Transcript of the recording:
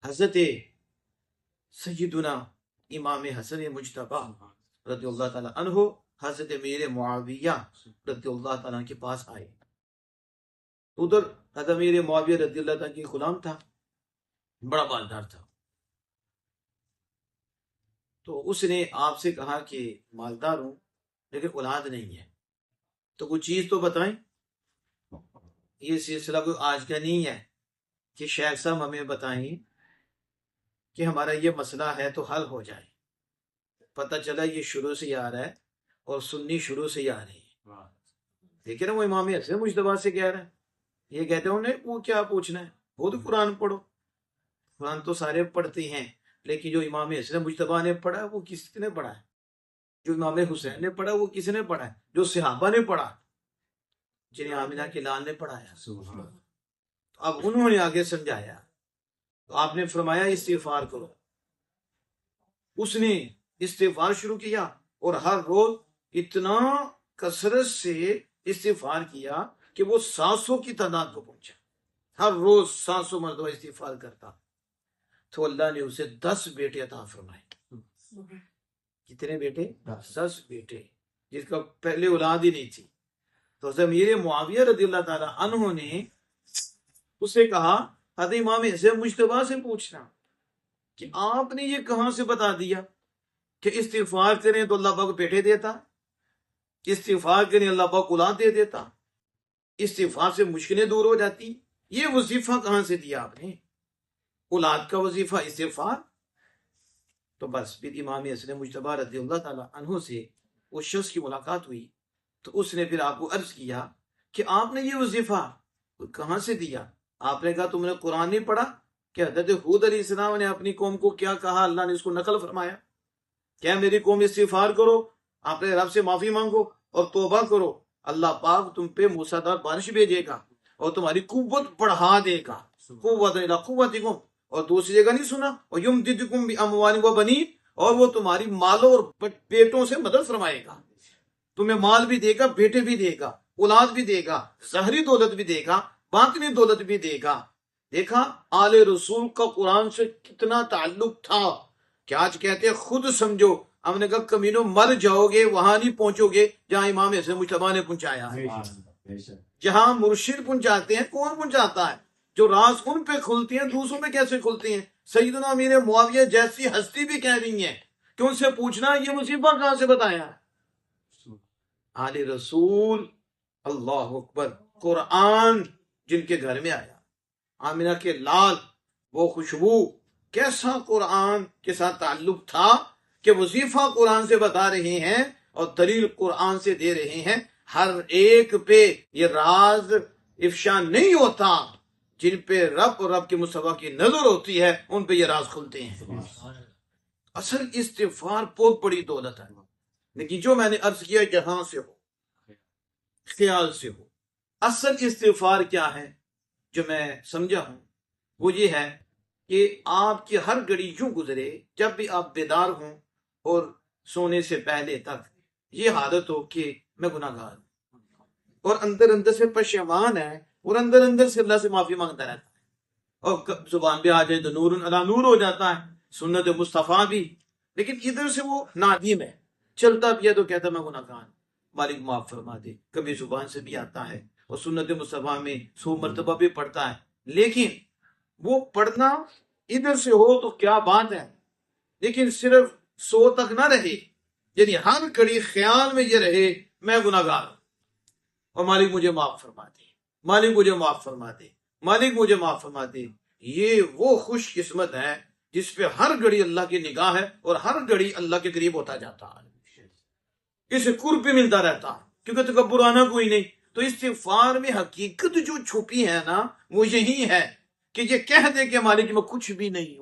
حضرت سیدنا امام حسن مجتبی رضی اللہ تعالیٰ عنہ حضرت امیر معاویہ رضی اللہ تعالیٰ کے پاس آئے. ادھر حضرت امیر معاویہ رضی اللہ تعالیٰ کی غلام تھا، بڑا مالدار تھا. تو اس نے آپ سے کہا کہ مالدار ہوں لیکن اولاد نہیں ہے، تو کوئی چیز تو بتائیں. یہ سلسلہ کوئی آج کا نہیں ہے کہ شیخ صاحب ہمیں بتائیں کہ ہمارا یہ مسئلہ ہے تو حل ہو جائے. پتہ چلا یہ شروع سے ہی آ رہا ہے اور سنی شروع سے ہی آ رہی ہے. دیکھیں نا، وہ امام حسن مجتبی سے کہہ رہا ہے. یہ کہتے ہیں انہیں وہ کیا پوچھنا ہے، وہ تو قرآن پڑھو. قرآن تو سارے پڑھتے ہیں، لیکن جو امام حسن مجتبی نے پڑھا وہ کس نے پڑھا ہے؟ جو امام حسین نے پڑھا وہ کس نے پڑھا ہے؟ جو صحابہ نے پڑھا، جنہیں آمنہ کے لال نے پڑھایا. اب انہوں نے آگے سمجھایا تو آپ نے فرمایا استغفار کرو. اس نے استغفار شروع کیا اور ہر روز اتنا کثرت سے استغفار کیا کہ وہ 700 کی تعداد کو پہنچا. ہر روز 700 مرتبہ استغفار کرتا. تو اللہ نے اسے 10 بیٹے عطا فرمائے. کتنے بیٹے؟ 10 بیٹے، جس کا پہلے اولاد ہی نہیں تھی. تو حضرت امیر معاویہ رضی اللہ تعالی عنہ نے اسے کہا حضرت امام حسن مجتبی سے پوچھنا کہ آپ نے یہ کہاں سے بتا دیا کہ استغفار کریں تو اللہ پاک بیٹے دیتا، استغفار کریں اللہ پاک اولاد دے دیتا، استغفار سے مشکلیں دور ہو جاتی. یہ وظیفہ کہاں سے دیا آپ نے؟ اولاد کا وظیفہ استغفار. تو بس پھر امام حسن مجتبی رضی اللہ تعالیٰ عنہ سے اس شخص کی ملاقات ہوئی تو اس نے پھر آپ کو عرض کیا کہ آپ نے یہ وظیفہ کہاں سے دیا؟ آپ نے کہا تم نے قرآن نہیں پڑھا کہ حضرت ہود علیہ السلام نے اپنی قوم کو کیا کہا؟ اللہ نے اس کو نقل فرمایا کیا میری قوم استغفار کرو، آپ نے رب سے معافی مانگو اور توبہ کرو، اللہ پاک تم پہ موسیدار بارش بھیجے گا اور تمہاری قوت بڑھا دے گا. قوت الی قوتکم. اور دوسری جگہ نہیں سنا وَيُمْدِدْكُمْ بِأَمْوَالٍ وَبَنِينَ، اور وہ تمہاری مالوں اور بیٹوں سے مدد فرمائے گا. تمہیں مال بھی دے گا، بیٹے بھی دے گا، اولاد بھی دے گا، ظاہری دولت بھی دے گا، باطنی دولت بھی دے گا. دیکھا آل رسول کا قرآن سے کتنا تعلق تھا کہ آج کہتے ہیں خود سمجھو. ہم نے کہا کمینوں مر جاؤ گے وہاں نہیں پہنچو گے جہاں امام حسن مجتبی نے پہنچایا ہے. جہاں مرشد پہنچاتے ہیں، کون پہنچاتا ہے؟ جو راز ان پہ کھلتی ہیں دوسروں میں کیسے کھلتی ہیں؟ سیدنا امیر معاویہ جیسی ہستی بھی کہہ رہی ہیں کہ ان سے پوچھنا یہ وظیفہ کہاں سے بتایا ہے. آل رسول، اللہ اکبر. قرآن جن کے گھر میں آیا، آمنہ کے لال، وہ خوشبو، کیسا قرآن کے ساتھ تعلق تھا کہ وظیفہ قرآن سے بتا رہے ہیں اور دلیل قرآن سے دے رہے ہیں. ہر ایک پہ یہ راز افشا نہیں ہوتا. جن پہ رب اور رب کے مصطفیٰ کی نظر ہوتی ہے ان پہ یہ راز کھلتے ہیں. اصل استغفار بہت بڑی دولت ہے. لیکن جو میں نے عرض کیا جہاں سے ہو، خیال سے ہو. اصل استغفار کیا ہے جو میں سمجھا ہوں وہ یہ ہے کہ آپ کی ہر گھڑی یوں گزرے جب بھی آپ بیدار ہوں اور سونے سے پہلے تک یہ حالت ہو کہ میں گناہ گار ہوں اور اندر سے پشیمان ہے اور اندر سے اللہ سے معافی مانگتا رہتا ہے. اور زبان پہ آ جائے تو نور علی نور ہو جاتا ہے، سنت مصطفیٰ بھی. لیکن ادھر سے وہ نادیم ہے، چلتا بھی ہے تو کہتا میں گناہ گار ہوں، مالک معاف فرما دے. کبھی زبان سے بھی آتا ہے اور سنت مصطفیٰ میں 100 مرتبہ بھی پڑھتا ہے. لیکن وہ پڑھنا ادھر سے ہو تو کیا بات ہے، لیکن صرف 100 تک نہ رہے. یعنی ہر گھڑی خیال میں یہ رہے میں گناہ گار ہوں اور مالک مجھے معاف فرما دے، مالک مجھے معاف فرما دے، مالک مجھے معاف فرما دے. یہ وہ خوش قسمت ہے جس پہ ہر گھڑی اللہ کی نگاہ ہے اور ہر گھڑی اللہ کے قریب ہوتا جاتا ہے، اسے قرب بھی ملتا رہتا ہے کیونکہ تکبر آنا کوئی نہیں. تو استغفار میں حقیقت جو چھپی ہے نا وہ یہی ہے کہ یہ کہہ دے کہ مالک میں کچھ بھی نہیں ہوں.